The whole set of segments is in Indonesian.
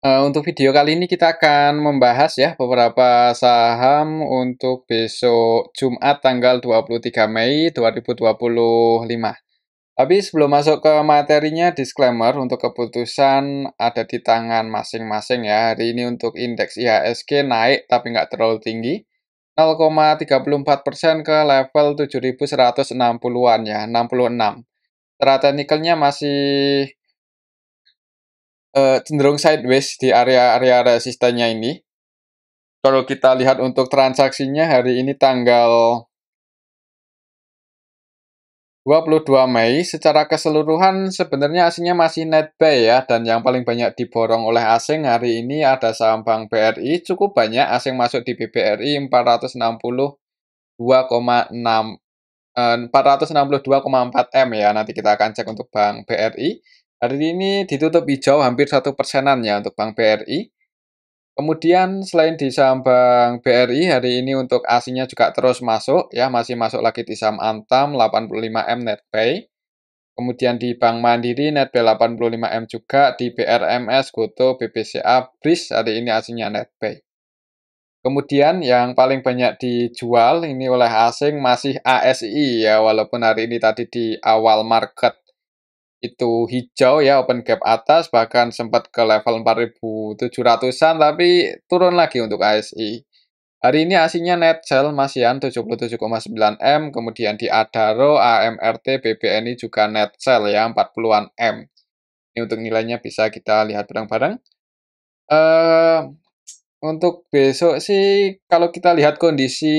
Untuk video kali ini kita akan membahas ya beberapa saham untuk besok Jumat tanggal 23 Mei 2025. Tapi sebelum masuk ke materinya, disclaimer untuk keputusan ada di tangan masing-masing ya. Hari ini untuk indeks IHSG naik tapi nggak terlalu tinggi. 0,34% ke level 7.160-an ya, 66. Secara teknikalnya masih cenderung sideways di area-area resistennya ini. Kalau kita lihat untuk transaksinya hari ini tanggal 22 Mei, secara keseluruhan sebenarnya aslinya masih net buy ya, dan yang paling banyak diborong oleh asing hari ini ada saham Bank BRI, cukup banyak asing masuk di BBRI 462,4 M ya, nanti kita akan cek untuk Bank BRI. Hari ini ditutup hijau hampir 1%-an ya untuk Bank BRI. Kemudian selain di saham Bank BRI, hari ini untuk asingnya juga terus masuk, ya masih masuk lagi di saham Antam 85M net buy. Kemudian di Bank Mandiri net buy 85M juga, di BRMS, Goto, BBCA, BRIS hari ini asingnya net buy. Kemudian yang paling banyak dijual ini oleh asing masih ASI ya, walaupun hari ini tadi di awal market itu hijau ya, open gap atas, bahkan sempat ke level 4.700-an, tapi turun lagi untuk ASI. Hari ini aslinya net sell masihan 77,9 M, kemudian di Adaro, AMRT, BBNI juga net sell ya 40-an M. Ini untuk nilainya bisa kita lihat bareng-bareng. Untuk besok sih kalau kita lihat kondisi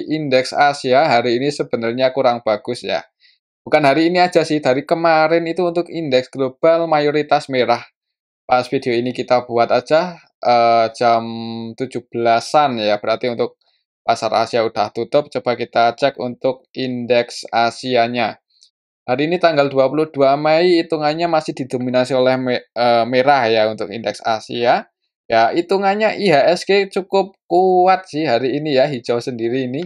indeks Asia hari ini sebenarnya kurang bagus ya. Bukan hari ini aja sih, dari kemarin itu untuk indeks global mayoritas merah. Pas video ini kita buat aja jam 17-an ya, berarti untuk pasar Asia udah tutup. Coba kita cek untuk indeks Asianya. Hari ini tanggal 22 Mei hitungannya masih didominasi oleh merah ya untuk indeks Asia. Ya, hitungannya IHSG cukup kuat sih hari ini ya, hijau sendiri ini.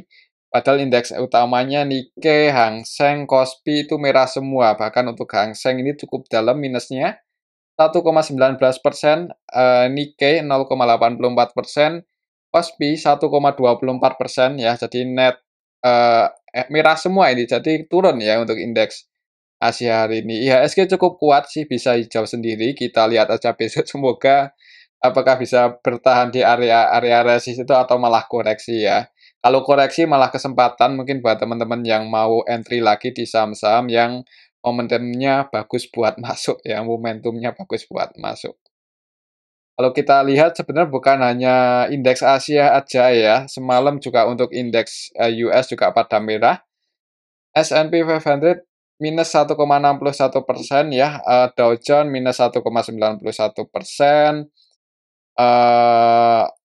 Padahal indeks utamanya Nikkei, Hang Seng, Kospi itu merah semua. Bahkan untuk Hang Seng ini cukup dalam minusnya 1,19%, Nikkei 0,84%, Kospi 1,24% ya. Jadi net merah semua ini. Jadi turun ya untuk indeks Asia hari ini. IHSG cukup kuat sih, bisa hijau sendiri. Kita lihat aja besok semoga apakah bisa bertahan di area resist itu atau malah koreksi ya. Kalau koreksi malah kesempatan mungkin buat teman-teman yang mau entry lagi di saham-saham yang momentumnya bagus buat masuk ya, momentumnya bagus buat masuk. Kalau kita lihat sebenarnya bukan hanya indeks Asia aja ya, semalam juga untuk indeks US juga pada merah. S&P 500 minus 1,61% ya, Dow Jones minus 1,91%,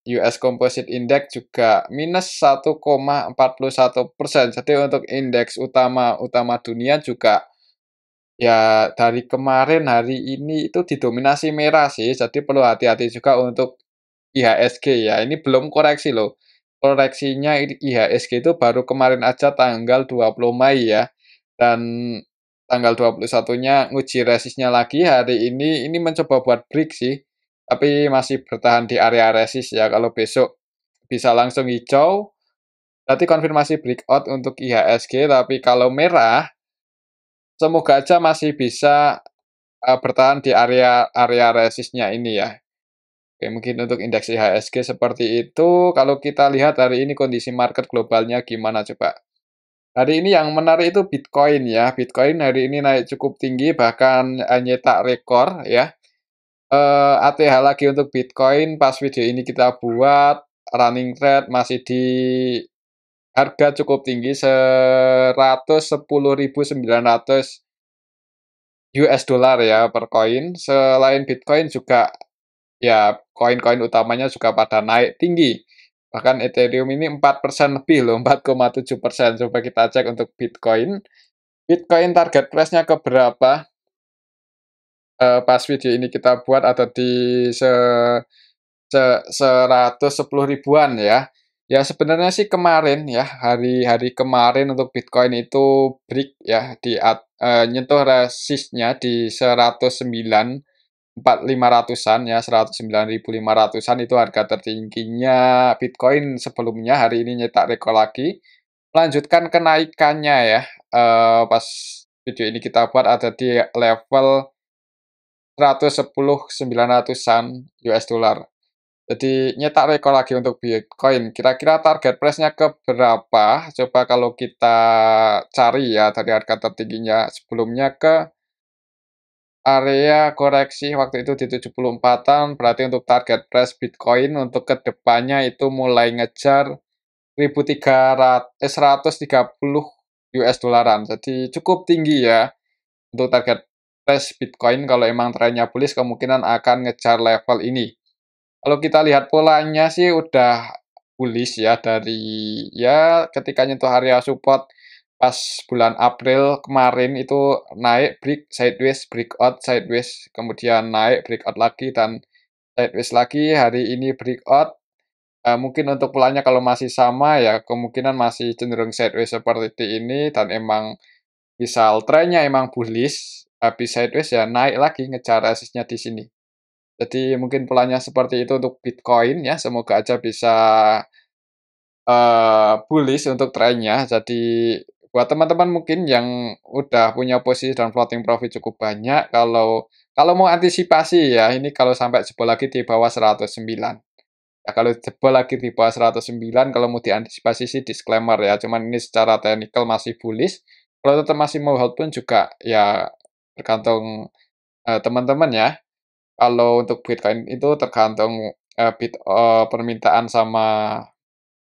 US Composite Index juga minus 1,41%. Jadi untuk indeks utama dunia juga ya dari kemarin hari ini itu didominasi merah sih. Jadi perlu hati-hati juga untuk IHSG ya. Ini belum koreksi loh. Koreksinya IHSG itu baru kemarin aja tanggal 20 Mei ya. Dan tanggal 21-nya nguji resistnya lagi hari ini mencoba buat break sih. Tapi masih bertahan di area resist ya. Kalau besok bisa langsung hijau, berarti konfirmasi breakout untuk IHSG. Tapi kalau merah, semoga aja masih bisa bertahan di area resistnya ini ya. Oke, mungkin untuk indeks IHSG seperti itu. Kalau kita lihat hari ini kondisi market globalnya gimana coba? Hari ini yang menarik itu Bitcoin ya. Bitcoin hari ini naik cukup tinggi, bahkan nyetak rekor ya. ATH lagi untuk Bitcoin pas video ini kita buat, running trade masih di harga cukup tinggi 110.900 US dollar ya per koin. Selain Bitcoin juga ya koin-koin utamanya juga pada naik tinggi. Bahkan Ethereum ini 4% lebih loh, 4,7%. Coba kita cek untuk Bitcoin. Bitcoin target price-nya ke berapa? Pas video ini kita buat ada di se 110 ribuan ya. Ya sebenarnya sih kemarin ya, hari-hari kemarin untuk Bitcoin itu break ya, nyentuh resistnya di 109. 4.500-an ya, 109.500-an itu harga tertingginya Bitcoin sebelumnya, hari ini nyetak rekor lagi. Melanjutkan kenaikannya ya, pas video ini kita buat ada di level 110.900-an US dollar. Jadi nyetak rekor lagi untuk Bitcoin. Kira-kira target price-nya ke berapa? Coba kalau kita cari ya dari harga tertingginya sebelumnya ke area koreksi waktu itu di 74-an, berarti untuk target price Bitcoin untuk kedepannya itu mulai ngejar 130 US dollaran. Jadi cukup tinggi ya untuk target price Bitcoin kalau emang trennya bullish kemungkinan akan ngejar level ini. Kalau kita lihat polanya sih udah bullish ya dari ya ketika nyentuh area support pas bulan April kemarin itu naik breakout sideways, kemudian naik breakout lagi dan sideways lagi, hari ini breakout. Mungkin untuk polanya kalau masih sama ya kemungkinan masih cenderung sideways seperti ini dan emang misal trennya emang bullish, habis sideways ya naik lagi ngejar resistnya di sini. Jadi mungkin polanya seperti itu untuk Bitcoin ya, semoga aja bisa, bullish untuk trennya. Jadi buat teman-teman mungkin yang udah punya posisi dan floating profit cukup banyak, kalau mau antisipasi ya, ini kalau sampai jebol lagi di bawah 109. Ya kalau jebol lagi di bawah 109, kalau mau diantisipasi sih disclaimer ya, cuman ini secara teknikal masih bullish. Kalau tetap masih mau hold pun juga ya tergantung, teman-teman ya. Kalau untuk Bitcoin itu tergantung, permintaan sama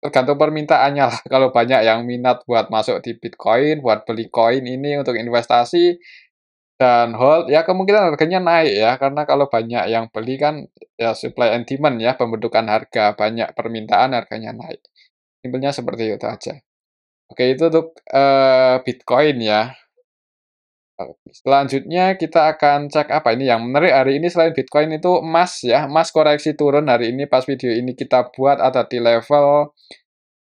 tergantung permintaannya lah. Kalau banyak yang minat buat masuk di Bitcoin, buat beli koin ini untuk investasi dan hold, ya kemungkinan harganya naik ya, karena kalau banyak yang beli kan ya supply and demand ya, pembentukan harga, banyak permintaan harganya naik. Simpelnya seperti itu aja. Oke, itu untuk, Bitcoin ya. Selanjutnya kita akan cek apa ini yang menarik hari ini selain Bitcoin itu emas ya, emas koreksi turun hari ini pas video ini kita buat ada di level,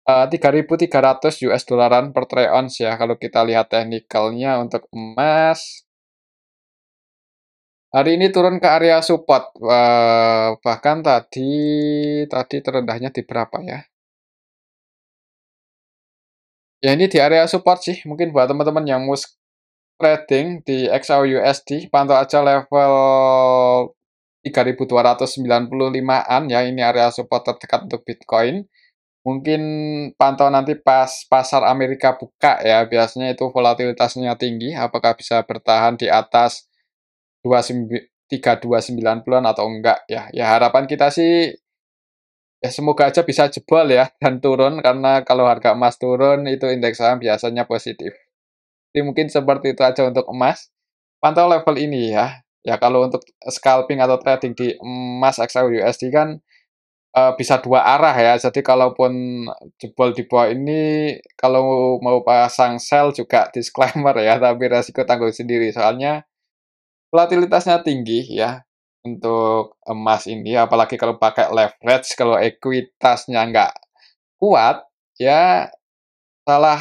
3.300 US dollaran per troy ounce ya kalau kita lihat teknikalnya untuk emas, hari ini turun ke area support, bahkan tadi terendahnya di berapa ya? Ya ini di area support sih, mungkin buat teman-teman yang mau trading di XAUUSD, pantau aja level 3.295-an ya, ini area support terdekat untuk Bitcoin. Mungkin pantau nanti pas pasar Amerika buka ya, biasanya itu volatilitasnya tinggi, apakah bisa bertahan di atas 3290-an atau enggak ya. Ya harapan kita sih ya semoga aja bisa jebol ya dan turun, karena kalau harga emas turun itu indeks saham biasanya positif. Jadi mungkin seperti itu aja untuk emas. Pantau level ini ya. Ya kalau untuk scalping atau trading di emas XAUUSD kan, bisa dua arah ya. Jadi kalaupun jebol di bawah ini, kalau mau pasang sell juga disclaimer ya, tapi resiko tanggung sendiri. Soalnya volatilitasnya tinggi ya untuk emas ini, apalagi kalau pakai leverage, kalau ekuitasnya nggak kuat, ya salah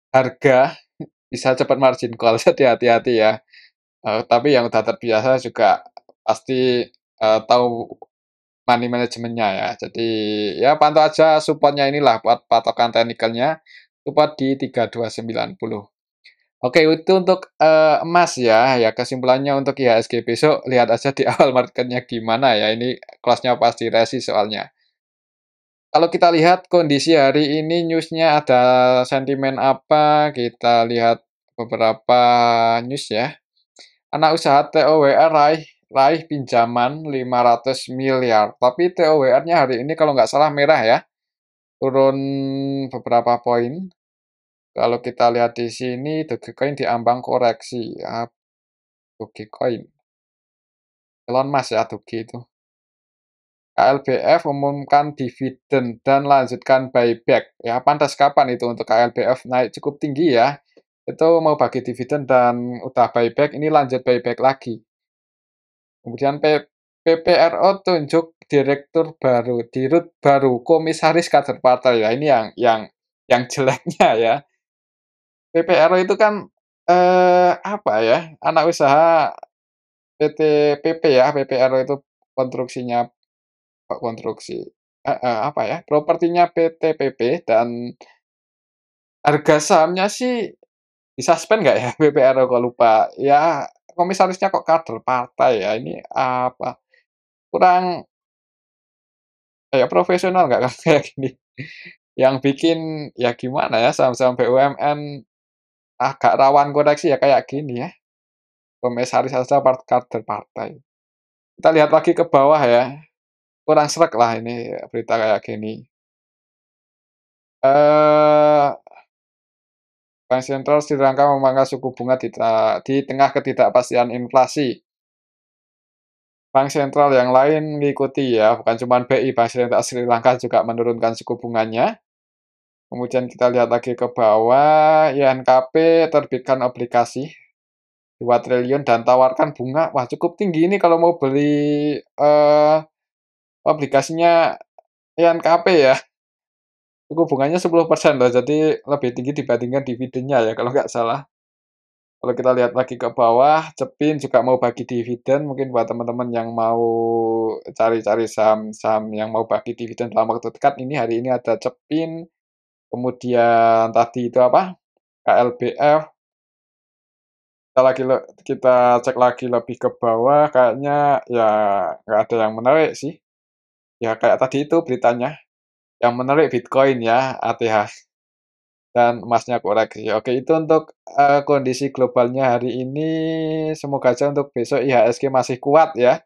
harga bisa cepat margin call. Jadi hati-hati ya. Tapi yang udah terbiasa juga pasti, tahu money management-nya ya. Jadi, ya pantau aja support-nya inilah buat patokan teknikalnya, support di 3290. Oke, itu untuk, emas ya. Ya kesimpulannya untuk IHSG besok lihat aja di awal marketnya gimana ya, ini close-nya pasti resi soalnya. Kalau kita lihat kondisi hari ini news-nya ada sentimen apa, kita lihat beberapa news ya. Anak usaha TOWR raih raih pinjaman 500 miliar, tapi TOWR-nya hari ini kalau nggak salah merah ya, turun beberapa poin. Kalau kita lihat di sini Dogecoin diambang koreksi ya, Dogecoin. Elon Musk ya Doge itu. KLBF umumkan dividen dan lanjutkan buyback. Ya, pantas kapan itu untuk KLBF naik cukup tinggi ya. Itu mau bagi dividen dan udah buyback, ini lanjut buyback lagi. Kemudian PPRO tunjuk direktur baru, dirut baru, komisaris kader partai. Ya, ini yang jeleknya ya. PPRO itu kan, apa ya, anak usaha PT PP ya, PPR itu konstruksinya konstruksi apa ya, propertinya PT PP dan harga sahamnya sih disuspend nggak ya BPR kok lupa. Ya komisarisnya kok kader partai ya, ini apa, kurang kayak profesional nggak kalau kayak gini. Yang bikin ya gimana ya, saham-saham BUMN agak rawan koreksi ya kayak gini ya, komisaris aja kader partai. Kita lihat lagi ke bawah ya, kurang sreg lah ini berita kayak gini. Eee, Bank sentral Sri Lanka memangkas suku bunga di tengah ketidakpastian inflasi. Bank sentral yang lain mengikuti ya, bukan cuma BI, Bank Sentral Sri Lanka juga menurunkan suku bunganya. Kemudian kita lihat lagi ke bawah, INKP terbitkan obligasi 2 triliun dan tawarkan bunga, wah cukup tinggi ini kalau mau beli, obligasinya INKP ya, suku bunganya 10% loh, jadi lebih tinggi dibandingkan dividennya ya kalau nggak salah. Kalau kita lihat lagi ke bawah, Cepin juga mau bagi dividen, mungkin buat teman-teman yang mau cari-cari saham-saham yang mau bagi dividen dalam waktu dekat, ini hari ini ada Cepin, kemudian tadi itu apa, KLBF, kita cek lagi lebih ke bawah, kayaknya ya nggak ada yang menarik sih. Ya kayak tadi itu beritanya, yang menarik Bitcoin ya, ATH. Dan emasnya koreksi. Oke, itu untuk, kondisi globalnya hari ini. Semoga aja untuk besok IHSG masih kuat ya,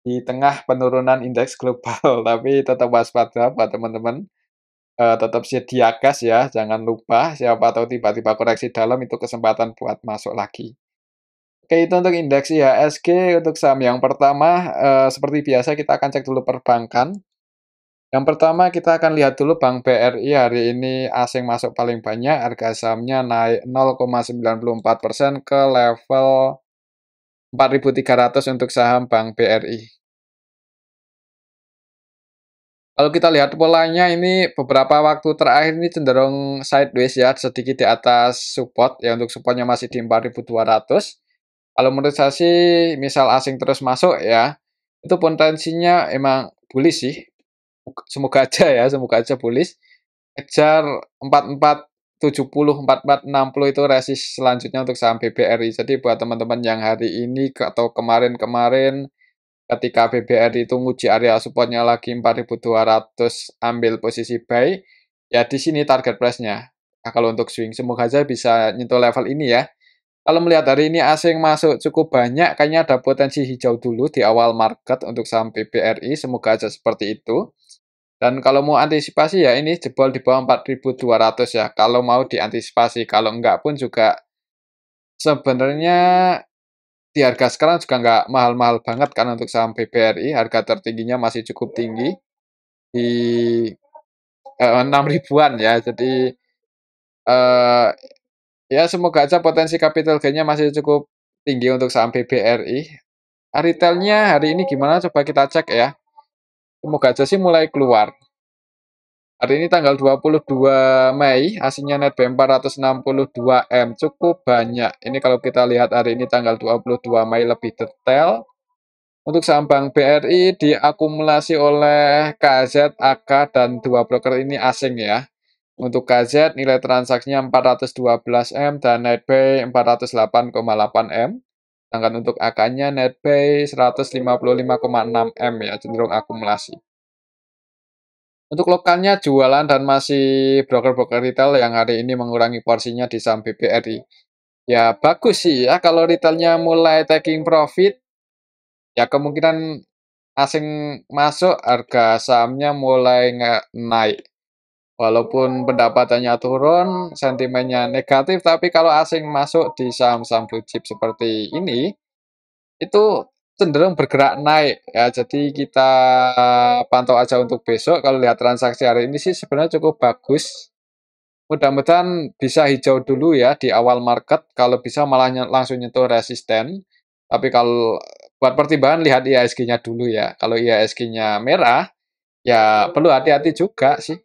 di tengah penurunan indeks global. Tapi tetap waspada buat teman-teman, tetap sedia gas ya, jangan lupa, siapa tahu tiba-tiba koreksi dalam, itu kesempatan buat masuk lagi. Oke, itu untuk indeks IHSG. Untuk saham yang pertama, seperti biasa kita akan cek dulu perbankan. Yang pertama kita akan lihat dulu Bank BRI hari ini asing masuk paling banyak, harga sahamnya naik 0,94% ke level 4.300 untuk saham Bank BRI. Kalau kita lihat polanya ini beberapa waktu terakhir ini cenderung sideways ya, sedikit di atas support ya, untuk supportnya masih di 4.200. Kalau menurut saya sih misal asing terus masuk ya, itu potensinya emang bullish sih. Semoga aja ya, semoga aja bullish. Kejar 4470, 4460 itu resist selanjutnya untuk saham BBRI. Jadi buat teman-teman yang hari ini atau kemarin-kemarin ketika BBRI itu nguji area supportnya lagi 4200, ambil posisi buy, ya di sini target price-nya. Nah, kalau untuk swing semoga aja bisa nyentuh level ini ya. Kalau melihat hari ini asing masuk cukup banyak, kayaknya ada potensi hijau dulu di awal market untuk saham BBRI, semoga aja seperti itu. Dan kalau mau antisipasi ya ini jebol di bawah 4.200 ya, kalau mau diantisipasi. Kalau enggak pun juga sebenarnya di harga sekarang juga nggak mahal-mahal banget kan untuk saham BBRI, harga tertingginya masih cukup tinggi di 6 ribuan ya. Jadi eh, ya semoga aja potensi capital gain-nya masih cukup tinggi untuk saham BBRI. Retailnya hari ini gimana? Coba kita cek ya. Semoga aja sih mulai keluar. Hari ini tanggal 22 Mei, hasilnya netbuy 462 M, cukup banyak. Ini kalau kita lihat hari ini tanggal 22 Mei lebih detail. Untuk saham Bank BRI diakumulasi oleh KZ, AK, dan dua broker ini asing ya. Untuk KZ nilai transaksinya 412 M dan netbuy 408,8 M. Sedangkan untuk AK-nya netbuy 155,6 M ya, cenderung akumulasi. Untuk lokalnya jualan dan masih broker-broker retail yang hari ini mengurangi porsinya di saham BBRI. Ya bagus sih ya kalau retailnya mulai taking profit, ya kemungkinan asing masuk harga sahamnya mulai naik. Walaupun pendapatannya turun, sentimennya negatif, tapi kalau asing masuk di saham-saham blue chip seperti ini, itu cenderung bergerak naik ya. Jadi kita pantau aja untuk besok. Kalau lihat transaksi hari ini sih sebenarnya cukup bagus. Mudah-mudahan bisa hijau dulu ya di awal market. Kalau bisa malah langsung nyentuh resisten. Tapi kalau buat pertimbangan lihat IHSG-nya dulu ya. Kalau IHSG-nya merah, ya perlu hati-hati juga sih.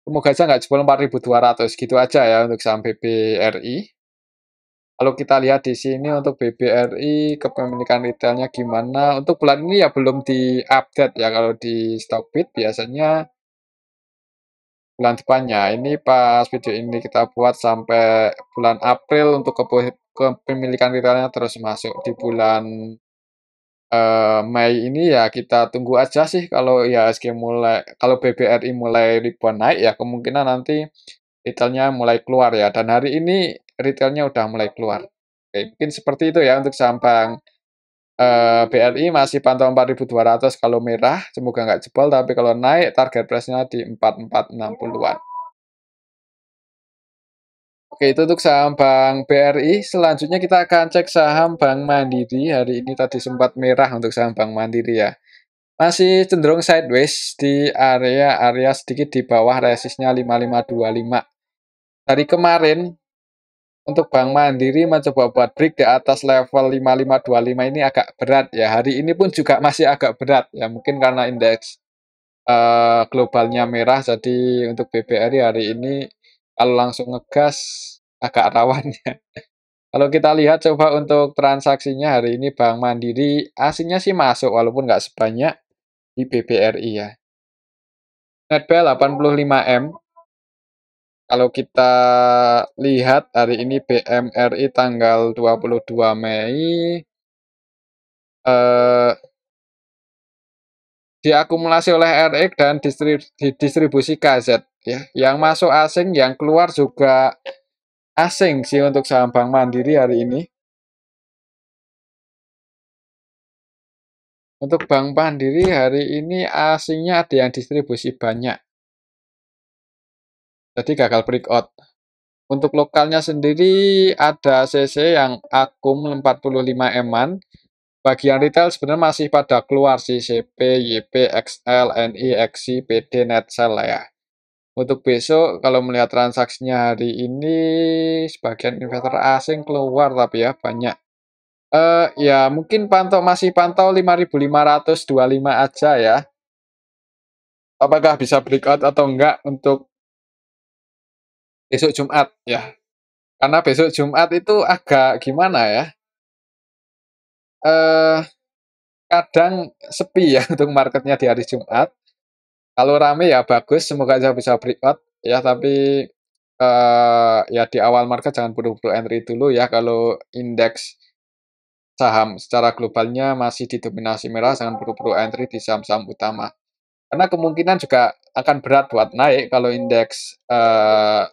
Semoga aja nggak jebol 4.200 gitu aja ya untuk saham BBRI. Kalau kita lihat di sini untuk BBRI kepemilikan retailnya gimana, untuk bulan ini ya belum di-update ya, kalau di Stockbit biasanya bulan depannya. Ini pas video ini kita buat sampai bulan April untuk kepemilikan retailnya terus masuk. Di bulan Mei ini ya kita tunggu aja sih, kalau IHSG kalau BBRI mulai ribuan naik ya kemungkinan nanti retailnya mulai keluar ya, dan hari ini retailnya udah mulai keluar. Oke, mungkin seperti itu ya untuk saham Bank BRI masih pantau 4.200 kalau merah, semoga nggak jebol, tapi kalau naik target price-nya di 4.460-an. Oke, itu untuk saham Bank BRI. Selanjutnya kita akan cek saham Bank Mandiri. Hari ini tadi sempat merah untuk saham Bank Mandiri ya. Masih cenderung sideways di area sedikit di bawah resistnya 5525. Dari kemarin untuk Bank Mandiri mencoba buat break di atas level 5525 ini agak berat ya. Hari ini pun juga masih agak berat ya. Mungkin karena indeks globalnya merah, jadi untuk BBRI hari ini kalau langsung ngegas agak rawan ya. Kalau kita lihat coba untuk transaksinya hari ini Bank Mandiri aslinya sih masuk walaupun nggak sebanyak di BBRI ya. Netbel 85M. Kalau kita lihat hari ini BMRI tanggal 22 Mei eh, diakumulasi oleh RX dan didistribusi KZ ya. Yang masuk asing, yang keluar juga asing sih untuk saham Bank Mandiri hari ini. Untuk Bank Mandiri hari ini asingnya ada yang distribusi banyak. Jadi gagal breakout. Untuk lokalnya sendiri ada CC yang akum 45 eman. Bagian retail sebenarnya masih pada keluar sih, CP, YP, XL, NI, XI, PD, Netsel lah ya. Untuk besok kalau melihat transaksinya hari ini sebagian investor asing keluar tapi ya banyak. Ya mungkin masih pantau 5.525 aja ya. Apakah bisa breakout atau enggak untuk besok Jumat ya. Karena besok Jumat itu agak gimana ya? Eh Kadang sepi ya untuk marketnya di hari Jumat. Kalau rame ya bagus, semoga aja bisa breakout ya, tapi ya di awal market jangan buru-buru entry dulu ya, kalau indeks saham secara globalnya masih didominasi merah, jangan buru-buru entry di saham-saham utama. Karena kemungkinan juga akan berat buat naik kalau indeks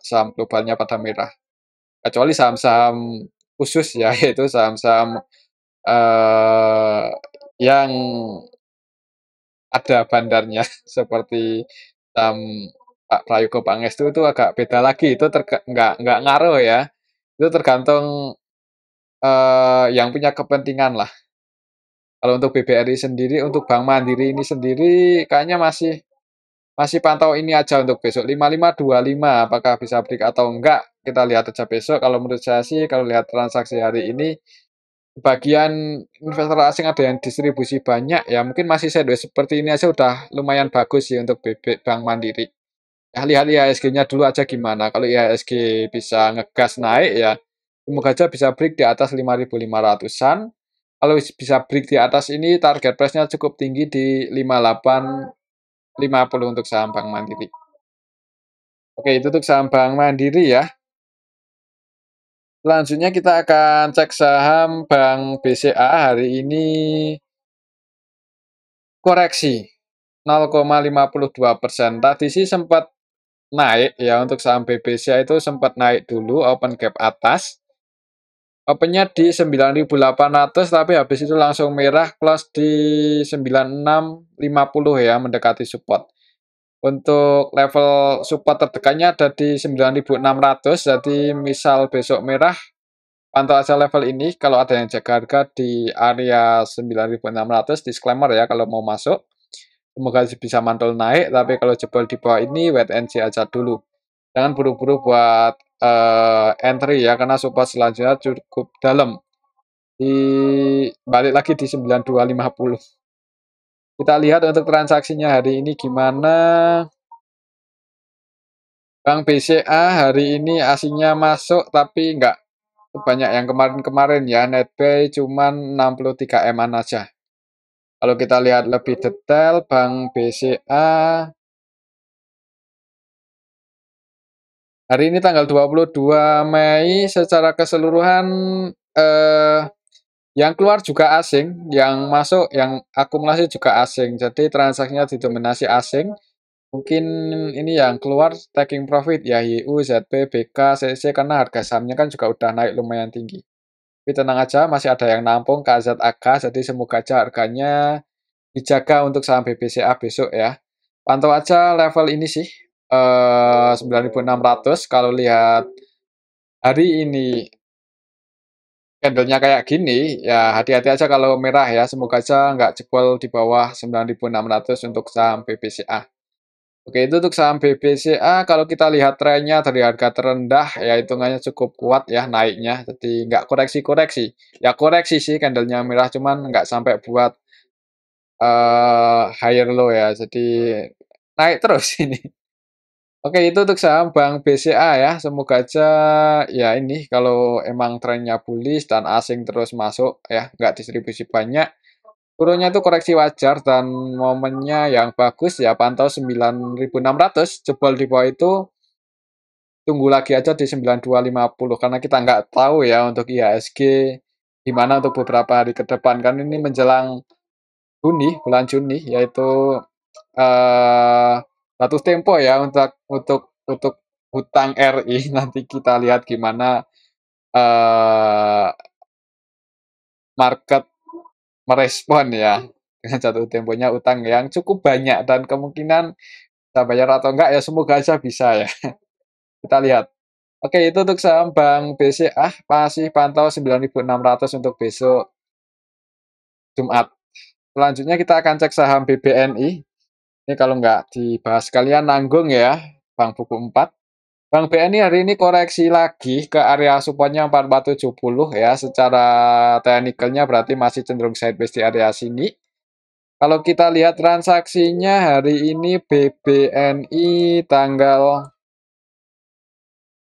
saham globalnya pada merah. Kecuali saham-saham khusus ya, yaitu saham-saham eh, yang ada bandarnya seperti saham Pak Prayogo Pangestu itu agak beda lagi, itu nggak ngaruh ya, itu tergantung yang punya kepentingan lah. Kalau untuk BBRI sendiri, untuk Bank Mandiri ini sendiri kayaknya masih masih pantau ini aja untuk besok 5525, apakah bisa break atau enggak kita lihat aja besok. Kalau menurut saya sih kalau lihat transaksi hari ini bagian investor asing ada yang distribusi banyak ya, mungkin masih sideways seperti ini aja udah lumayan bagus sih untuk Bank Mandiri. Ya lihat IHSG-nya dulu aja gimana. Kalau IHSG bisa ngegas naik ya, semoga aja bisa break di atas 5.500-an. Kalau bisa break di atas ini, target price-nya cukup tinggi di 5850 untuk saham Bank Mandiri. Oke, itu untuk saham Bank Mandiri ya. Selanjutnya kita akan cek saham Bank BCA hari ini koreksi 0,52%. Tadi sih sempat naik ya, untuk saham BBCA itu sempat naik dulu, open gap atas. Opennya di 9.800 tapi habis itu langsung merah, close di 9650 ya, mendekati support. Untuk level support terdekatnya ada di 9.600, jadi misal besok merah pantau aja level ini. Kalau ada yang jaga harga di area 9.600, disclaimer ya kalau mau masuk. Semoga bisa mantul naik, tapi kalau jebol di bawah ini wait and see aja dulu. Jangan buru-buru buat entry ya, karena support selanjutnya cukup dalam. Di balik lagi di 9250. Kita lihat untuk transaksinya hari ini gimana. Bank BCA hari ini asingnya masuk tapi Sebanyak yang kemarin-kemarin ya, netbuy cuman 63 M-an aja. Kalau kita lihat lebih detail, Bank BCA hari ini tanggal 22 Mei secara keseluruhan eh, yang keluar juga asing, yang masuk, yang akumulasi juga asing. Jadi transaksinya didominasi asing. Mungkin ini yang keluar taking profit ya YU, ZP, BK, CC karena harga sahamnya kan juga udah naik lumayan tinggi. Tapi tenang aja, masih ada yang nampung KZAK, jadi semoga aja harganya dijaga untuk saham BBCA besok ya. Pantau aja level ini sih, 9.600 kalau lihat hari ini candlenya kayak gini, ya hati-hati aja kalau merah ya, semoga aja nggak jebol di bawah 9.600 untuk saham BBCA. Oke, itu untuk saham BBCA, kalau kita lihat trennya dari harga terendah, ya hitungannya cukup kuat ya naiknya, jadi nggak koreksi-koreksi. Ya koreksi sih candlenya merah, cuman nggak sampai buat higher low ya, jadi naik terus ini. Oke, itu untuk saham Bank BCA ya. Semoga aja ya ini kalau emang trennya bullish dan asing terus masuk ya, nggak distribusi banyak. Turunnya itu koreksi wajar dan momennya yang bagus ya pantau 9.600 jebol di bawah itu tunggu lagi aja di 9250 karena kita nggak tahu ya untuk IHSG gimana untuk beberapa hari ke depan kan ini menjelang bulan Juni yaitu eh jatuh tempo ya untuk hutang RI nanti kita lihat gimana market merespon ya dengan jatuh temponya utang yang cukup banyak dan kemungkinan bisa bayar atau enggak ya semoga aja bisa ya. Kita lihat. Oke, itu untuk saham Bank BCA masih pantau 9.600 untuk besok Jumat. Selanjutnya kita akan cek saham BBNI. Ini kalau nggak dibahas kalian nanggung ya, Bank Buku 4. Bank BNI hari ini koreksi lagi ke area supportnya 4470 ya. Secara teknikalnya berarti masih cenderung sideways di area sini. Kalau kita lihat transaksinya hari ini BBNI tanggal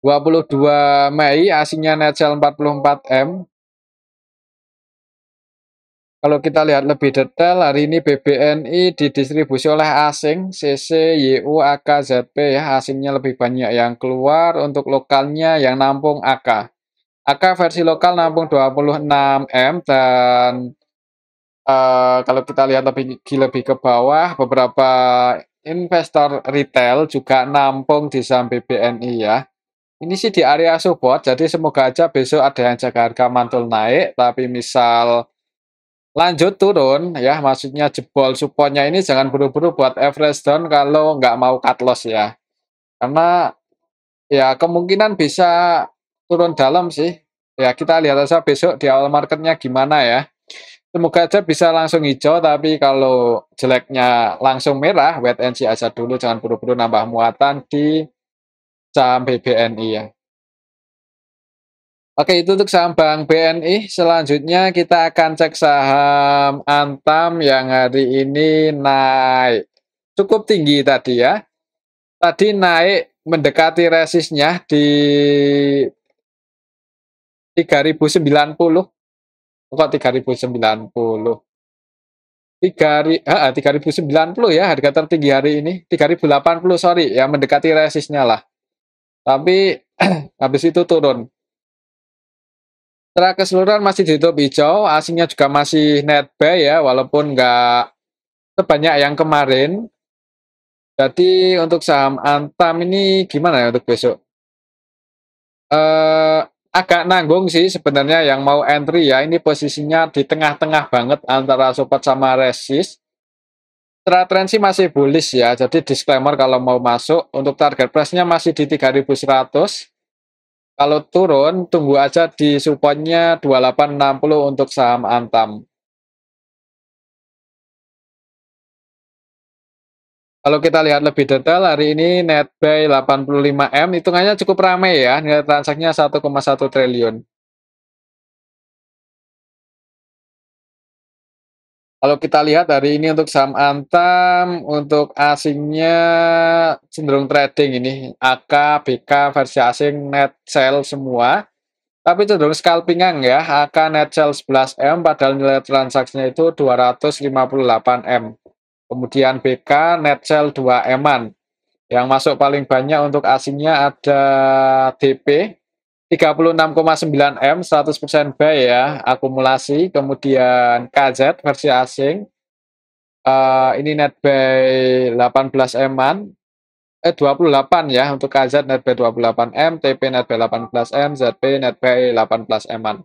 22 Mei asingnya net sell 44 M. Kalau kita lihat lebih detail, hari ini BBNI didistribusi oleh asing, CC, YU, AK, ZP ya, asingnya lebih banyak yang keluar, untuk lokalnya yang nampung AK. AK versi lokal nampung 26 M dan kalau kita lihat lebih ke bawah, beberapa investor retail juga nampung di saham BBNI ya. Ini sih di area support, jadi semoga aja besok ada yang jaga harga mantul naik, tapi misal lanjut turun ya, maksudnya jebol supportnya ini jangan buru-buru buat average down kalau nggak mau cut loss ya. Karena ya kemungkinan bisa turun dalam sih. Ya kita lihat aja besok di awal marketnya gimana ya. Semoga aja bisa langsung hijau, tapi kalau jeleknya langsung merah, wait and see aja dulu, jangan buru-buru nambah muatan di saham BBNI ya. Oke, itu untuk saham Bank BNI. Selanjutnya kita akan cek saham Antam yang hari ini naik cukup tinggi tadi ya. Tadi naik mendekati resistnya di 3090. Kok 3090? 3090 ya harga tertinggi hari ini. 3080 sorry ya mendekati resistnya lah. Tapi habis itu turun. Secara keseluruhan masih ditutup hijau, asingnya juga masih net buy ya, walaupun nggak sebanyak yang kemarin. Jadi untuk saham Antam ini gimana ya untuk besok? Eh, agak nanggung sih sebenarnya yang mau entry ya. Ini posisinya di tengah-tengah banget antara support sama resist. Secara tren sih masih bullish ya. Jadi disclaimer kalau mau masuk untuk target price-nya masih di 3100. Kalau turun tunggu aja di supportnya 2860 untuk saham Antam. Kalau kita lihat lebih detail hari ini net buy 85 M hitungannya cukup ramai ya. Nilai transaksinya 1,1 triliun. Kalau kita lihat hari ini untuk saham Antam, untuk asingnya cenderung trading ini. AK, BK versi asing net sell semua. Tapi cenderung scalping-an ya, AK net sell 11M padahal nilai transaksinya itu 258M. Kemudian BK net sell 2M-an. Yang masuk paling banyak untuk asingnya ada DP 36,9M 100% buy ya, akumulasi. Kemudian KZ versi asing ini net buy 18M-an. 28 ya untuk KZ net buy 28M, TP net buy 18M, ZP net buy 18M-an.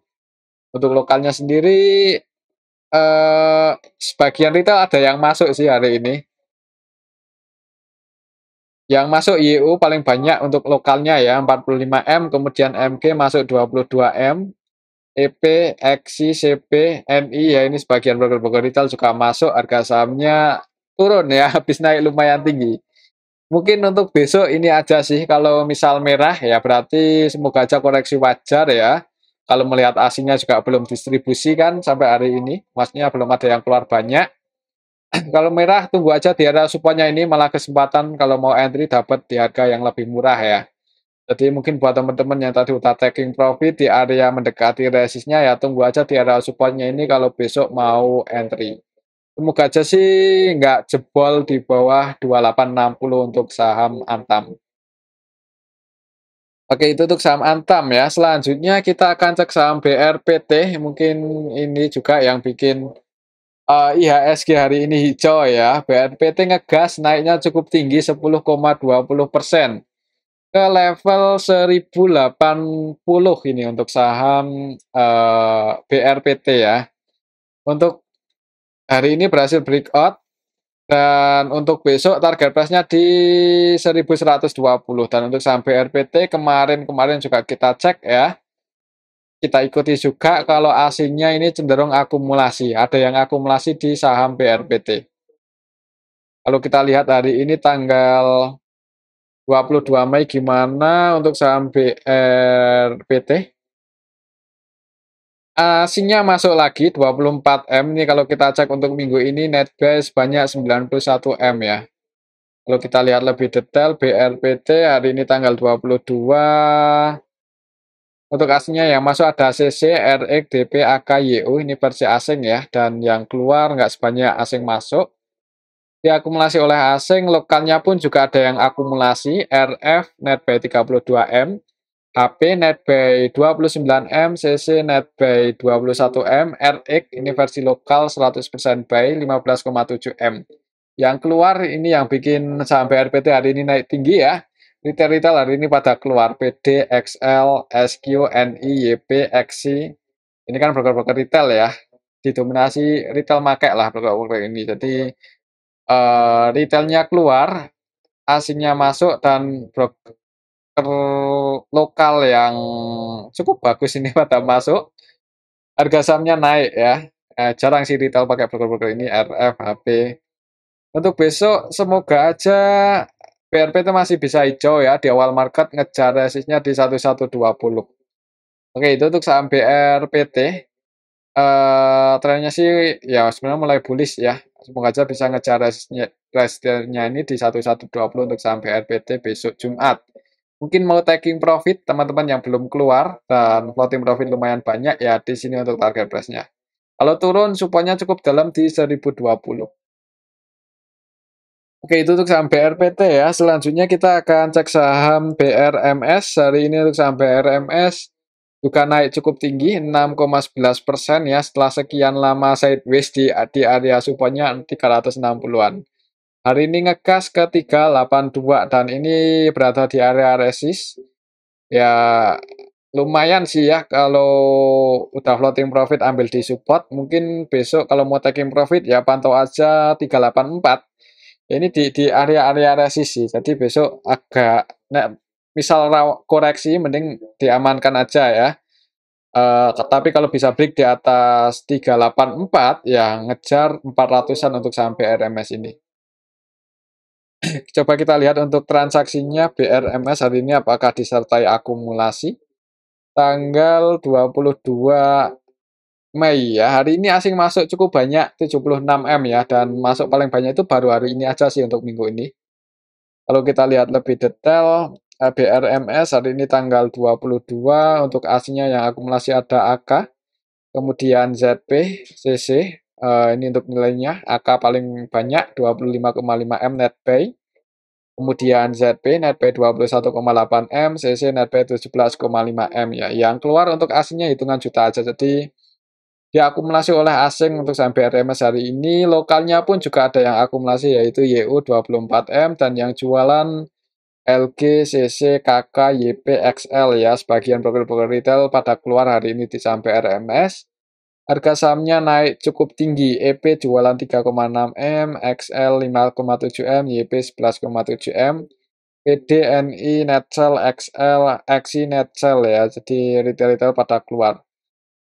Untuk lokalnya sendiri sebagian retail ada yang masuk sih hari ini. Yang masuk YU paling banyak untuk lokalnya ya 45M, kemudian MG masuk 22M, EP, EXI, CP, NI ya ini sebagian broker-broker retail juga masuk, harga sahamnya turun ya, habis naik lumayan tinggi. Mungkin untuk besok ini aja sih, kalau misal merah ya berarti semoga aja koreksi wajar ya. Kalau melihat asingnya juga belum distribusi kan sampai hari ini, maksudnya belum ada yang keluar banyak. Kalau merah tunggu aja di area supportnya ini, malah kesempatan kalau mau entry dapat di harga yang lebih murah ya. Jadi mungkin buat teman-teman yang tadi udah taking profit di area mendekati resistnya ya tunggu aja di area supportnya ini kalau besok mau entry. Semoga aja sih nggak jebol di bawah 2860 untuk saham Antam. Oke, itu untuk saham Antam ya. Selanjutnya kita akan cek saham BRPT. Mungkin ini juga yang bikin IHSG hari ini hijau ya. BRPT ngegas naiknya cukup tinggi 10,20% ke level 1080 ini untuk saham BRPT ya. Untuk hari ini berhasil breakout dan untuk besok target price-nya di 1120 dan untuk saham BRPT kemarin juga kita cek ya. Kita ikuti juga kalau asingnya ini cenderung akumulasi. Ada yang akumulasi di saham BRPT. Kalau kita lihat hari ini tanggal 22 Mei gimana untuk saham BRPT? Asingnya masuk lagi 24M ini kalau kita cek untuk minggu ini net buy sebanyak 91M ya. Kalau kita lihat lebih detail BRPT hari ini tanggal 22 untuk asingnya yang masuk ada ACC, RX, DP, AK, YU ini versi asing ya dan yang keluar nggak sebanyak asing masuk. Diakumulasi oleh asing, lokalnya pun juga ada yang akumulasi, RF net buy 32M, HP net buy 29M, CC net buy 21M, RX ini versi lokal 100% buy 15,7M. Yang keluar ini yang bikin saham BRPT hari ini naik tinggi ya. Retail-retail hari ini pada keluar PD, XL, SQ, NI, YP, XI. Ini kan broker-broker retail ya. Didominasi retail market lah broker-broker ini. Jadi retailnya keluar, asingnya masuk dan broker lokal yang cukup bagus ini pada masuk. Harga sahamnya naik ya. Jarang sih retail pakai broker-broker ini RF, HP. Untuk besok semoga aja BRP itu masih bisa hijau ya di awal market ngejar resistnya di 1120. Oke, itu untuk saham BRPT. Trennya sih ya sebenarnya mulai bullish ya. Semoga aja bisa ngejar resistnya ini di 1120 untuk saham BRPT besok Jumat. Mungkin mau taking profit teman-teman yang belum keluar dan floating profit lumayan banyak ya di sini untuk target price-nya. Kalau turun supportnya cukup dalam di 1020. Oke, itu untuk saham BRPT ya. Selanjutnya kita akan cek saham BRMS. Hari ini untuk saham BRMS juga naik cukup tinggi 6,11% ya setelah sekian lama sideways di area supportnya 360-an. Hari ini ngegas ke 382 dan ini berada di area resist. Ya lumayan sih ya kalau udah floating profit ambil di support. Mungkin besok kalau mau taking profit ya pantau aja 384. Ini di area-area resist sih. Jadi besok agak misal koreksi mending diamankan aja ya. Tapi kalau bisa break di atas 384 ya ngejar 400-an untuk sampai RMS ini. Coba kita lihat untuk transaksinya BRMS hari ini apakah disertai akumulasi. Tanggal 22 Mei ya. Hari ini asing masuk cukup banyak 76M ya dan masuk paling banyak itu baru hari ini aja sih untuk minggu ini. Kalau kita lihat lebih detail BRMS hari ini tanggal 22, untuk aslinya yang akumulasi ada AK, kemudian ZP, CC, ini untuk nilainya, AK paling banyak 25,5 M netpay, kemudian ZP netpay 21,8 M, CC netpay 17,5 M ya. Yang keluar untuk aslinya hitungan juta aja, jadi diakumulasi oleh asing untuk saham BRMS hari ini. Lokalnya pun juga ada yang akumulasi, yaitu YU 24M, dan yang jualan LG, CC, KK, YP, XL ya. Sebagian broker-broker retail pada keluar hari ini di saham BRMS. Harga sahamnya naik cukup tinggi. EP jualan 3,6 M, XL 5,7 M, YP 11,7 M, PDNI net sell, XL, XI net sell ya. Jadi retail-retail pada keluar.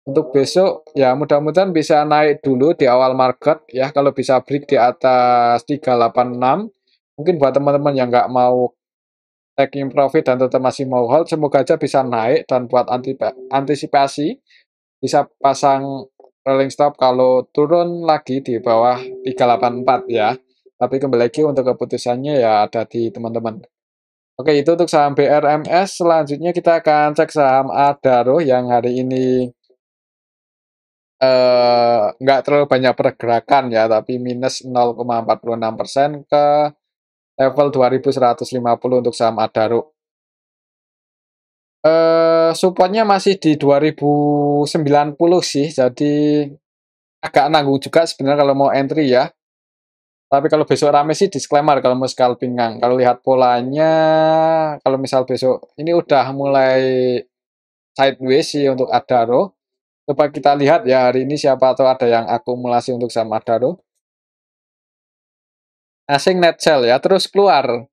Untuk besok, ya mudah-mudahan bisa naik dulu di awal market ya. Kalau bisa break di atas 386, mungkin buat teman-teman yang nggak mau taking profit dan tetap masih mau hold, semoga aja bisa naik, dan buat antisipasi bisa pasang rolling stop kalau turun lagi di bawah 384 ya. Tapi kembali lagi untuk keputusannya ya ada di teman-teman. Oke, itu untuk saham BRMS. Selanjutnya kita akan cek saham Adaro yang hari ini nggak terlalu banyak pergerakan ya, tapi minus 0,46% ke level 2150 untuk saham Adaro. Supportnya masih di 2090 sih, jadi agak nanggung juga sebenarnya kalau mau entry ya. Tapi kalau besok rame sih disclaimer kalau mau scalping Kang. Kalau lihat polanya, kalau misal besok ini udah mulai sideways sih untuk Adaro. Coba kita lihat ya hari ini siapa tahu ada yang akumulasi untuk saham Adaro. Asing net sell ya, terus keluar.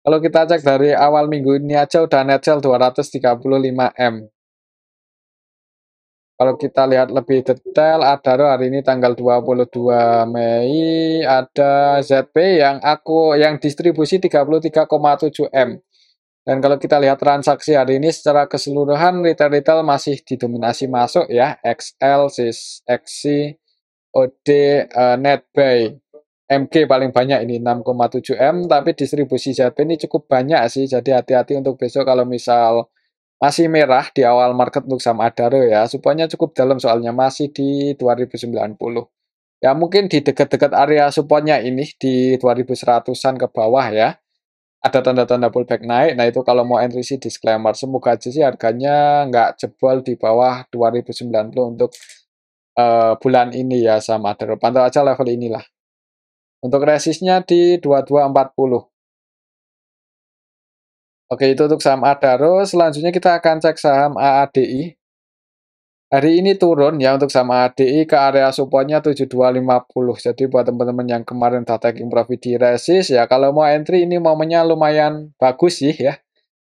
Kalau kita cek dari awal minggu ini aja udah net sell 235 M. Kalau kita lihat lebih detail, Adaro hari ini tanggal 22 Mei, ada ZP yang distribusi 33,7 M. Dan kalau kita lihat transaksi hari ini secara keseluruhan retail-retail masih didominasi masuk ya, XL, SIS, XC, OD, Netbuy. MG paling banyak ini 6,7 M, tapi distribusi ZP ini cukup banyak sih, jadi hati-hati untuk besok kalau misal masih merah di awal market untuk saham Adaro ya, supportnya cukup dalam soalnya masih di 2090. Ya mungkin di dekat-dekat area supportnya ini di 2100-an ke bawah ya. Ada tanda-tanda pullback naik, nah itu kalau mau entry sih disclaimer. Semoga aja sih harganya nggak jebol di bawah 2090 untuk bulan ini ya saham Adaro. Pantau aja level inilah. Untuk resistnya di 2240. Oke, itu untuk saham Adaro. Selanjutnya kita akan cek saham AADI. Hari ini turun ya untuk saham AADI ke area supportnya 7250. Jadi buat teman-teman yang kemarin udah taking profit di resist ya, kalau mau entry ini momennya lumayan bagus sih ya.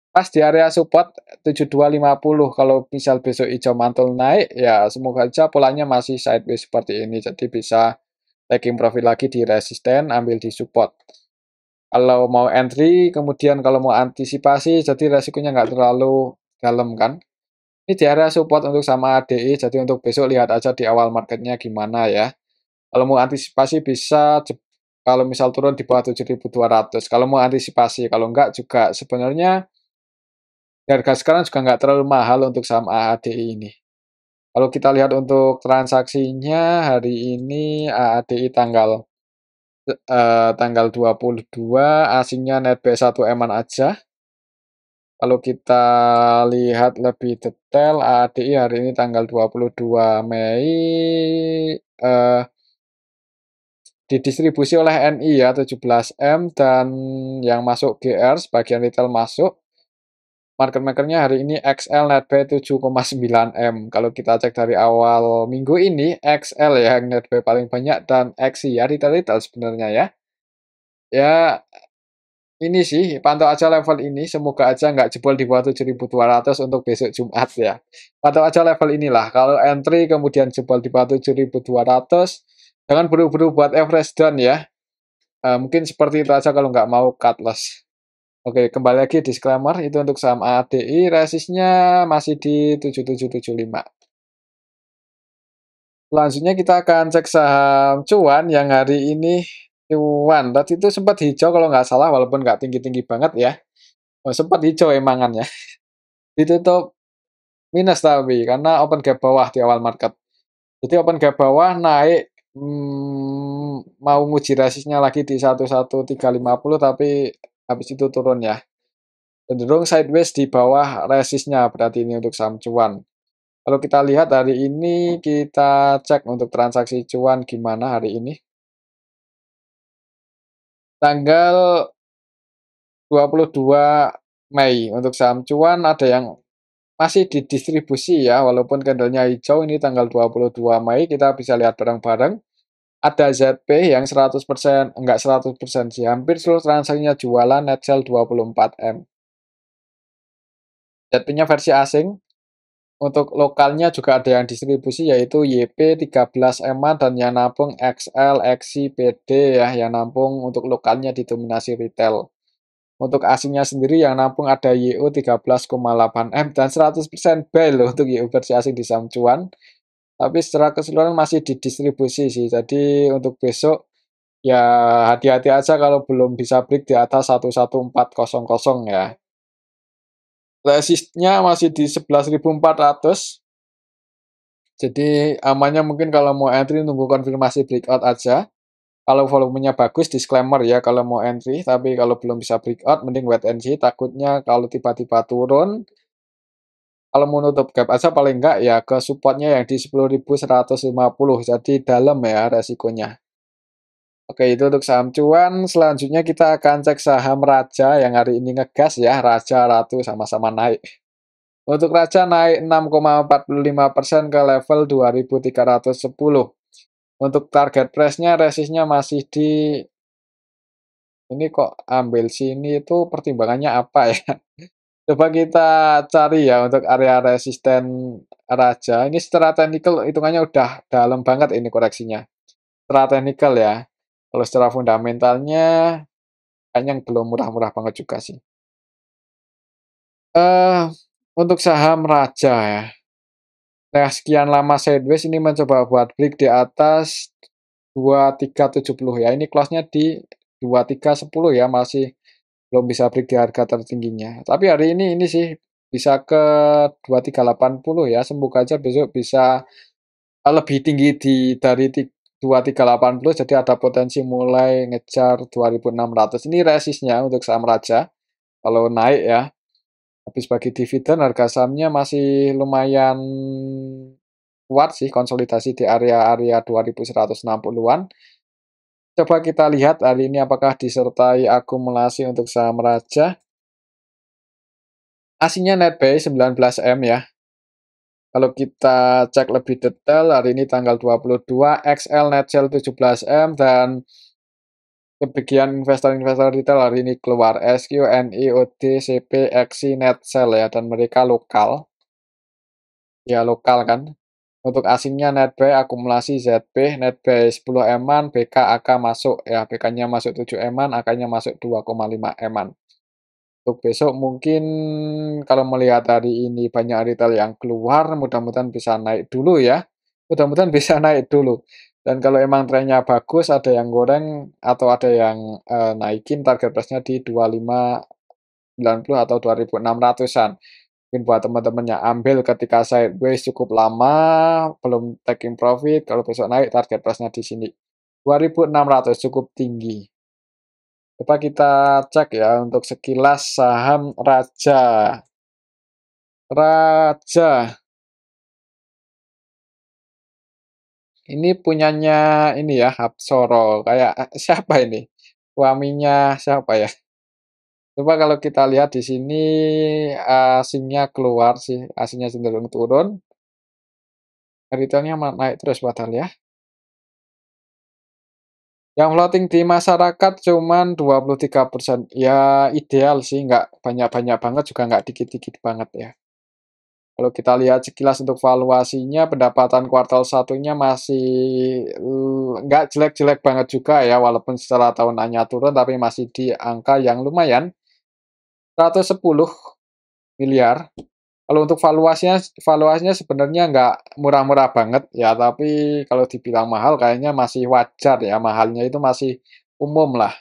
Pas di area support 7250. Kalau misal besok hijau mantul naik ya semoga aja polanya masih sideways seperti ini. Jadi bisa taking profit lagi di resisten, ambil di support. Kalau mau entry, kemudian kalau mau antisipasi, jadi resikonya nggak terlalu dalam kan. Ini di area support untuk sama ADI, jadi untuk besok lihat aja di awal marketnya gimana ya. Kalau mau antisipasi bisa, kalau misal turun di bawah 7.200. Kalau mau antisipasi, kalau nggak juga sebenarnya harga sekarang juga nggak terlalu mahal untuk saham AADI ini. Kalau kita lihat untuk transaksinya hari ini AADI tanggal 22, asingnya netbuy 1 M aja. Kalau kita lihat lebih detail, ADI hari ini tanggal 22 Mei didistribusi oleh NI ya 17 M, dan yang masuk GR sebagian retail masuk. Market makernya hari ini XL netbuy 7,9 M. Kalau kita cek dari awal minggu ini, XL ya yang netbuy paling banyak, dan XI ya retail-retail sebenarnya ya. Ya, ini sih, pantau aja level ini, semoga aja nggak jebol di bawah 7.200 untuk besok Jumat ya. Pantau aja level inilah, kalau entry kemudian jebol di bawah 7.200, jangan buru-buru buat average down ya. Mungkin seperti itu aja kalau nggak mau cut loss. Oke, kembali lagi disclaimer, itu untuk saham ADI, resistnya masih di 7775. Selanjutnya kita akan cek saham cuan yang hari ini cuan. Tadi itu sempat hijau kalau nggak salah, walaupun nggak tinggi-tinggi banget ya. Oh, sempat hijau emangan ya. Ditutup minus tapi karena open gap bawah di awal market. Jadi open gap bawah naik, mau nguji resistnya lagi di 11350 tapi habis itu turun ya. Cenderung sideways di bawah resistnya berarti ini untuk saham cuan. Kalau kita lihat hari ini, kita cek untuk transaksi cuan gimana hari ini. Tanggal 22 Mei untuk saham cuan ada yang masih didistribusi ya, walaupun candlenya hijau ini tanggal 22 Mei kita bisa lihat bareng-bareng. Ada ZP yang 100%, enggak 100% sih, hampir seluruh transaksinya jualan net sell 24M. ZP-nya versi asing, untuk lokalnya juga ada yang distribusi yaitu YP 13M dan yang nampung XL, XI, PD ya, yang nampung untuk lokalnya didominasi retail. Untuk asingnya sendiri yang nampung ada YO 13,8M dan 100% buy loh untuk YO versi asing di saham cuan. Tapi secara keseluruhan masih didistribusi sih. Jadi untuk besok ya hati-hati aja kalau belum bisa break di atas 11400 ya. Resistnya masih di 11.400. Jadi amannya mungkin kalau mau entry nunggu konfirmasi breakout aja. Kalau volumenya bagus disclaimer ya kalau mau entry, tapi kalau belum bisa breakout mending wait and see, takutnya kalau tiba-tiba turun, kalau mau nutup gap aja paling enggak ya ke supportnya yang di 10.150, jadi dalam ya resikonya. Oke, itu untuk saham cuan. Selanjutnya kita akan cek saham Raja yang hari ini ngegas ya, Raja Ratu sama-sama naik. Untuk Raja naik 6,45% ke level 2.310. Untuk target price-nya, resistnya masih di ini kok ambil sini itu pertimbangannya apa ya? Coba kita cari ya untuk area resisten Raja. Ini secara teknikal hitungannya udah dalam banget ini koreksinya. Secara teknikal ya. Kalau secara fundamentalnya kayaknya belum murah-murah banget juga sih. Eh untuk saham Raja ya. Nah, sekian lama sideways ini mencoba buat break di atas 2370 ya. Ini close-nya di 2310 ya, masih belum bisa break di harga tertingginya. Tapi hari ini sih bisa ke 2380 ya. Semoga aja besok bisa lebih tinggi dari 2380 jadi ada potensi mulai ngejar 2600. Ini resistnya untuk saham Raja. Kalau naik ya, habis bagi dividen harga sahamnya masih lumayan kuat sih konsolidasi di area-area 2160-an. Coba kita lihat hari ini apakah disertai akumulasi untuk saham Raja. Aslinya net buy 19M ya. Kalau kita cek lebih detail, hari ini tanggal 22, XL net sell 17M, dan sebagian investor-investor retail hari ini keluar SQ, NI, OD, CP, XI, net sell ya, dan mereka lokal. Ya lokal kan. Untuk asingnya net buy akumulasi ZB, net buy 10M-an, BK, AK masuk ya, BK-nya masuk 7M-an, AK-nya masuk 2,5M-an. Untuk besok mungkin kalau melihat hari ini banyak retail yang keluar, mudah-mudahan bisa naik dulu ya. Mudah-mudahan bisa naik dulu. Dan kalau emang trennya bagus, ada yang goreng atau ada yang naikin target price-nya di 2590 atau 2600-an. Mungkin buat teman-teman yang ambil ketika sideways cukup lama, belum taking profit, kalau besok naik target price-nya di sini. 2600 cukup tinggi. Coba kita cek ya untuk sekilas saham Raja. Raja, ini punyanya ini ya, Hapsoro. Kayak siapa ini? Suaminya siapa ya? Coba kalau kita lihat di sini asingnya keluar sih, asingnya cenderung turun. Retailnya naik terus padahal ya. Yang floating di masyarakat cuman 23%. Ya ideal sih, nggak banyak-banyak banget juga nggak dikit-dikit banget ya. Kalau kita lihat sekilas untuk valuasinya, pendapatan kuartal satunya masih nggak jelek-jelek banget juga ya, walaupun secara tahunannya turun, tapi masih di angka yang lumayan, 110 miliar. Kalau untuk valuasinya sebenarnya nggak murah-murah banget ya, tapi kalau dibilang mahal kayaknya masih wajar ya, mahalnya itu masih umum lah.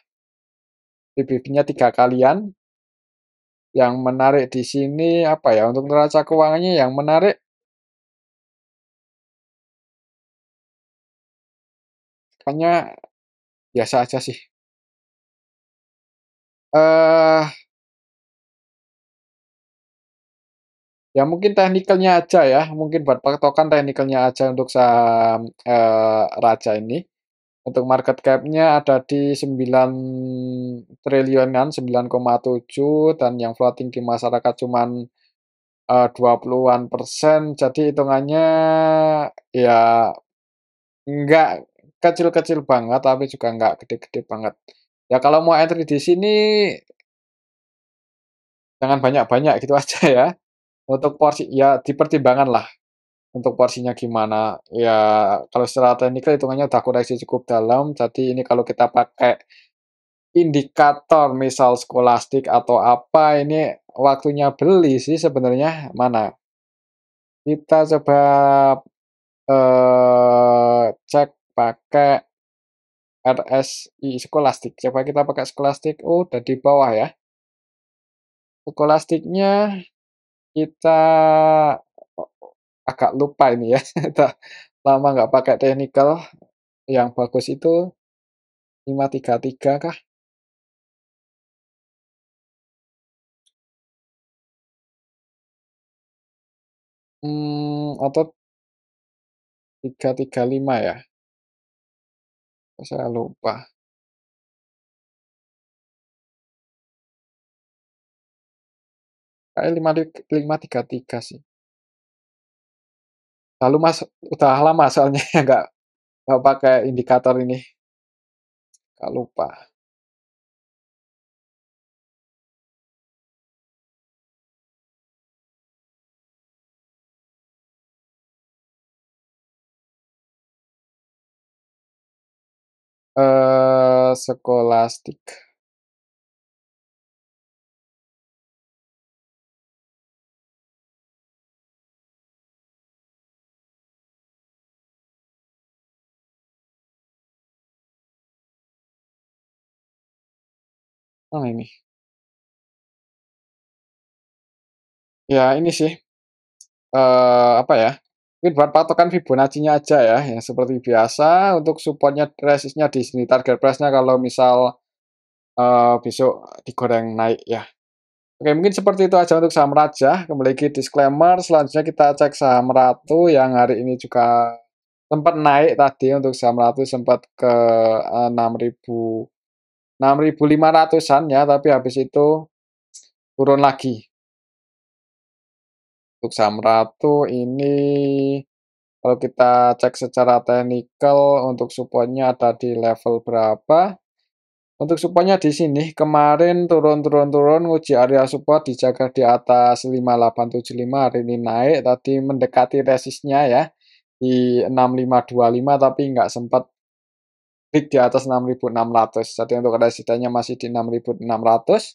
PBB-nya 3 kalian, Yang menarik di sini apa ya, untuk neraca keuangannya yang menarik kayaknya biasa aja sih. Eh, ya mungkin teknikalnya aja ya, mungkin buat patokan teknikalnya aja untuk saham, Raja ini. Untuk market cap-nya ada di 9 triliunan, 9,7 dan yang floating di masyarakat cuman, 20-an%. Jadi hitungannya ya nggak kecil-kecil banget, tapi juga nggak gede-gede banget. Ya kalau mau entry di sini jangan banyak-banyak gitu aja ya. Untuk porsi ya dipertimbangkanlah untuk porsinya gimana. Ya kalau secara teknikal hitungannya udah koreksi cukup dalam, jadi ini kalau kita pakai indikator misal Scholastic atau apa, ini waktunya beli sih sebenarnya. Mana? Kita coba, cek pakai RSI Scholastic. Coba kita pakai Scholastic, oh udah di bawah ya. Scholastic-nya kita agak lupa ini ya, udah lama nggak pakai technical. Yang bagus itu 533 kah? Atau 335 ya? Saya lupa. Kayaknya 533 sih. Lalu Mas, udah lama soalnya nggak pakai indikator ini, nggak lupa. Scholastic. Oh ini. Ya ini sih, apa ya, mungkin buat patokan Fibonacci-nya aja ya, yang seperti biasa untuk support-nya, resist-nya di sini, target price-nya kalau misal, besok digoreng naik ya. Oke, mungkin seperti itu aja untuk saham Raja. Kembali lagi disclaimer, selanjutnya kita cek saham Ratu yang hari ini juga sempat naik tadi. Untuk saham Ratu sempat ke 6.500-an ya, tapi habis itu turun lagi. Untuk saham Ratu ini kalau kita cek secara teknikal untuk support-nya ada di level berapa? Untuk support-nya di sini, kemarin turun, nguji area support dijaga di atas 5.875, hari ini naik, tadi mendekati resistnya ya, di 6.525 tapi nggak sempat break di atas 6.600. Jadi untuk resistennya masih di 6.600.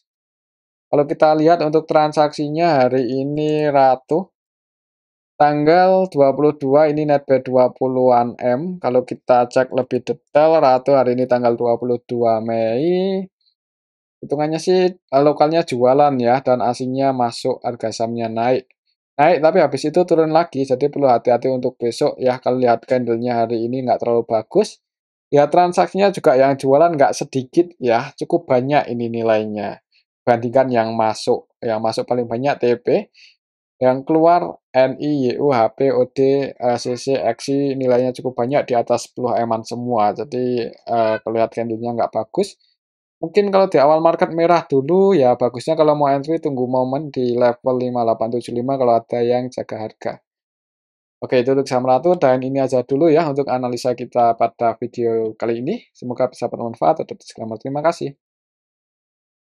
Kalau kita lihat untuk transaksinya hari ini Ratu, tanggal 22 ini netbuy 20-an M. Kalau kita cek lebih detail, Ratu hari ini tanggal 22 Mei. Hitungannya sih, lokalnya jualan ya, dan asingnya masuk, harga sahamnya naik. Naik tapi habis itu turun lagi, jadi perlu hati-hati untuk besok ya, kalau lihat candle-nya hari ini nggak terlalu bagus. Ya transaksinya juga yang jualan nggak sedikit ya, cukup banyak ini nilainya. Bandingkan yang masuk. Yang masuk paling banyak TP, yang keluar NI, YU, HP, OD, CC, XI nilainya cukup banyak di atas 10 eman semua. Jadi kalau lihat candle-nya nggak bagus. Mungkin kalau di awal market merah dulu, ya bagusnya kalau mau entry tunggu momen di level 5.875 kalau ada yang jaga harga. Oke, itu untuk saham Ratu dan ini aja dulu ya untuk analisa kita pada video kali ini. Semoga bisa bermanfaat. Terima kasih.